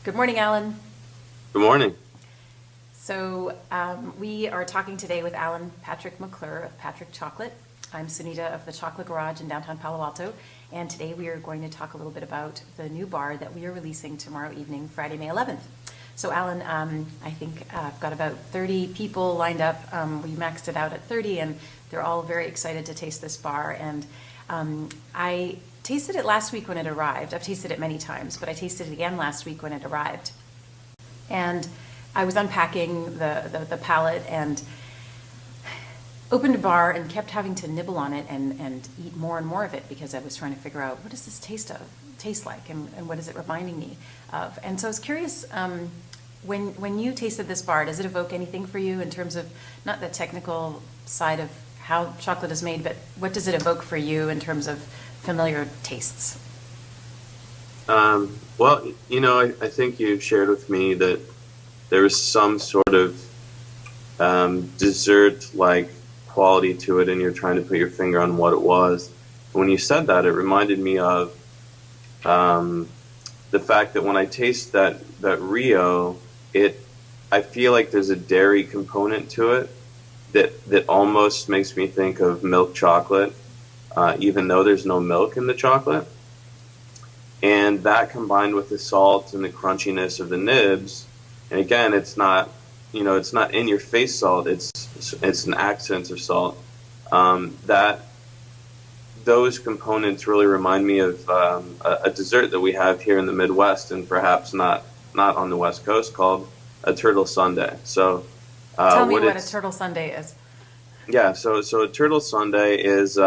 Good morning, Alan. Good morning. So we are talking today with Alan Patric McClure of Patric Chocolate. I'm Sunita of the Chocolate Garage in downtown Palo Alto, and today we are going to talk a little bit about the new bar that we are releasing tomorrow evening, Friday, May 11th. So Alan, I think I've got about 30 people lined up. We maxed it out at 30, and they're all very excited to taste this bar. And I tasted it last week when it arrived. I've tasted it many times, but I tasted it again last week when it arrived. And I was unpacking the pallet and opened a bar and kept having to nibble on it and eat more and more of it because I was trying to figure out, what does this taste like and what is it reminding me of? And so I was curious, when you tasted this bar, does it evoke anything for you in terms of, not the technical side of how chocolate is made, but what does it evoke for you in terms of familiar tastes? Well, I think you've shared with me that there was some sort of dessert-like quality to it, and you're trying to put your finger on what it was. When you said that, it reminded me of the fact that when I taste that Rio, I feel like there's a dairy component to it that almost makes me think of milk chocolate, even though there's no milk in the chocolate. And that combined with the salt and the crunchiness of the nibs, and again, it's not in your face salt. It's an accent of salt. That those components really remind me of a dessert that we have here in the Midwest, and perhaps not on the West Coast, called a Turtle Sundae. So, Tell me what a Turtle Sundae is. Yeah, so a Turtle Sundae is.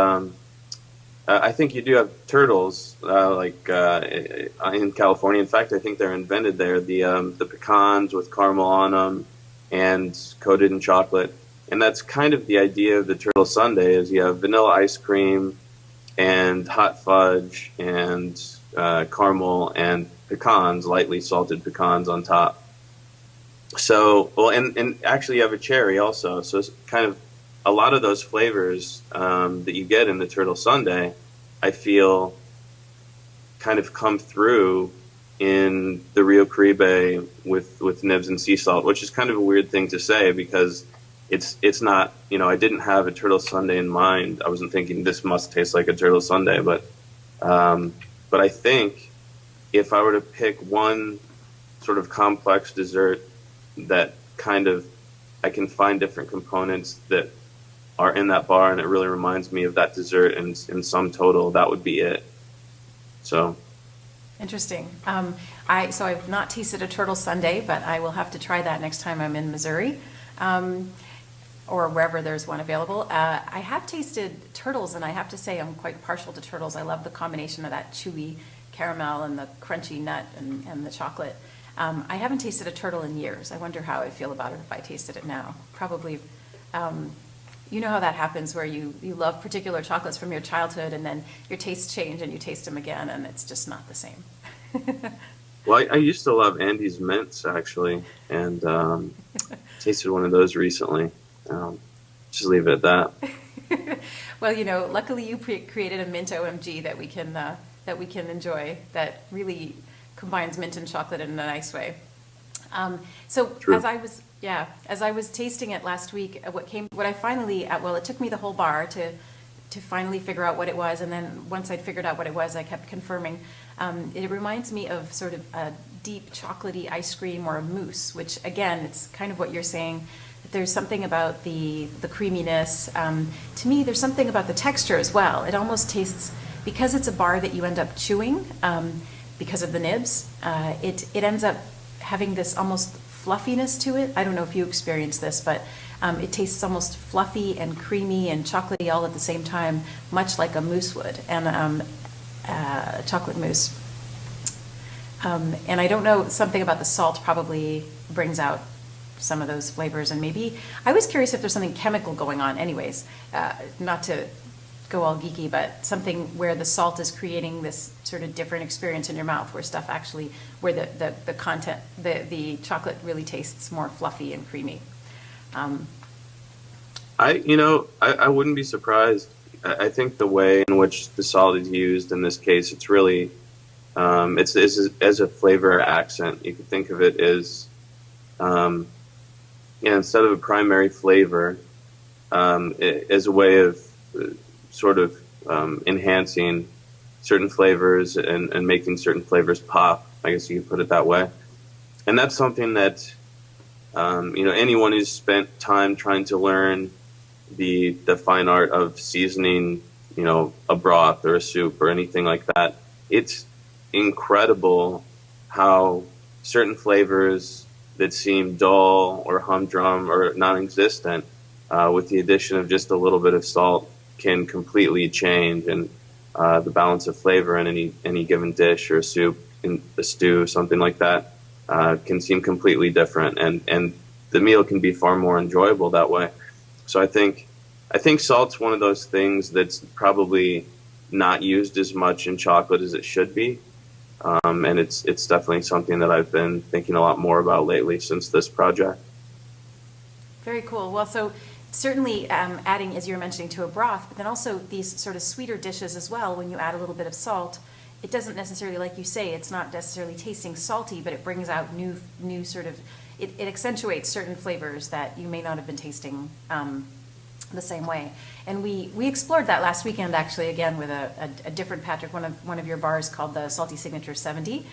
I think you do have turtles, in California. In fact, I think they're invented there. The pecans with caramel on them and coated in chocolate. And that's kind of the idea of the Turtle Sundae, is you have vanilla ice cream and hot fudge and caramel and pecans, lightly salted pecans on top. So, well, and actually you have a cherry also. So it's kind of a lot of those flavors that you get in the Turtle Sundae, I feel, kind of come through in the Rio Caribe with nibs and sea salt, which is kind of a weird thing to say because it's not, I didn't have a Turtle Sundae in mind. I wasn't thinking this must taste like a Turtle Sundae, but I think if I were to pick one sort of complex dessert that kind of, I can find different components that are in that bar, and it really reminds me of that dessert in sum total, that would be it. So Interesting. I've not tasted a Turtle Sundae, but I will have to try that next time I'm in Missouri, or wherever there's one available. I have tasted turtles, and I have to say I'm quite partial to turtles. I love the combination of that chewy caramel and the crunchy nut and the chocolate. I haven't tasted a turtle in years. I wonder how I'd feel about it if I tasted it now. Probably. You know how that happens, where you love particular chocolates from your childhood and then your tastes change and you taste them again and it's just not the same. Well, I used to love Andy's mints, actually, and tasted one of those recently. Just leave it at that. Well, luckily you created a mint OMG that we can enjoy, that really combines mint and chocolate in a nice way. True. As I was tasting it last week, it took me the whole bar to finally figure out what it was, and then once I'd figured out what it was, I kept confirming. It reminds me of sort of a deep chocolatey ice cream or a mousse, which again, it's kind of what you're saying. That there's something about the creaminess. To me, there's something about the texture as well. It almost tastes, because it's a bar that you end up chewing because of the nibs. It ends up having this almost fluffiness to it. I don't know if you experience this, but it tastes almost fluffy and creamy and chocolatey all at the same time, much like a mousse would, and chocolate mousse. And I don't know, something about the salt probably brings out some of those flavors, and maybe, I was curious if there's something chemical going on anyways, not to go all geeky, but something where the salt is creating this sort of different experience in your mouth, where the content, the chocolate really tastes more fluffy and creamy. I wouldn't be surprised. I think the way in which the salt is used in this case, it's really It's as a flavor accent. You could think of it as, instead of a primary flavor, as a way of sort of enhancing certain flavors and making certain flavors pop. I guess you could put it that way. And that's something that anyone who's spent time trying to learn the fine art of seasoning, a broth or a soup or anything like that, it's incredible how certain flavors that seem dull or humdrum or non-existent, with the addition of just a little bit of salt, can completely change and the balance of flavor in any given dish or soup, in a stew, something like that, can seem completely different, and the meal can be far more enjoyable that way. So I think salt's one of those things that's probably not used as much in chocolate as it should be, and it's definitely something that I've been thinking a lot more about lately since this project. Very cool. Well, so certainly adding, as you were mentioning, to a broth, but then also these sort of sweeter dishes as well, when you add a little bit of salt, it doesn't necessarily, like you say, it's not necessarily tasting salty, but it brings out new sort of, it accentuates certain flavors that you may not have been tasting the same way. And we explored that last weekend, actually, again with a different Patric, one of your bars called the Salty Signature 70.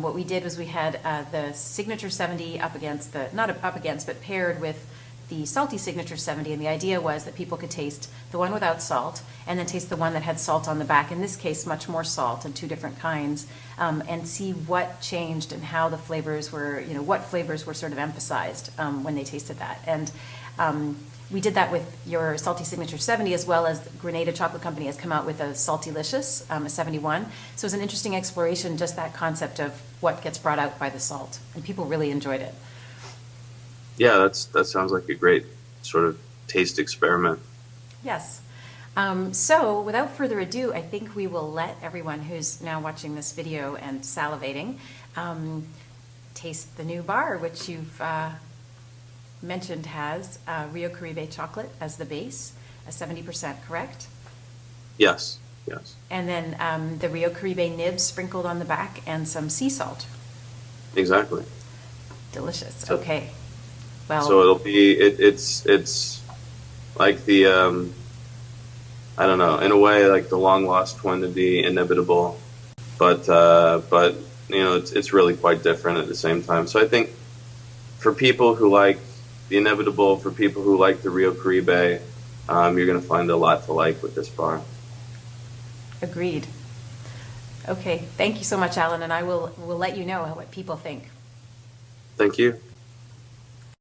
What we did was we had the Signature 70 up against not up against, but paired with the Salty Signature 70, and the idea was that people could taste the one without salt and then taste the one that had salt on the back, in this case much more salt and two different kinds, and see what changed and how the flavors were, what flavors were sort of emphasized when they tasted that. And we did that with your Salty Signature 70, as well as Grenada Chocolate Company has come out with a Saltylicious, a 71. So it was an interesting exploration, just that concept of what gets brought out by the salt, and people really enjoyed it. Yeah, that sounds like a great sort of taste experiment. Yes. So without further ado, I think we will let everyone who's now watching this video and salivating taste the new bar, which you've mentioned has Rio Caribe chocolate as the base, a 70%, correct? Yes. And then the Rio Caribe nibs sprinkled on the back and some sea salt. Exactly. Delicious. Okay. Well, so it'll be it's like the I don't know, in a way, like the long lost one to the inevitable, but it's really quite different at the same time. So I think for people who like the inevitable, for people who like the Rio Caribe, you're going to find a lot to like with this bar. Agreed. Okay, thank you so much, Alan, and I will let you know what people think. Thank you.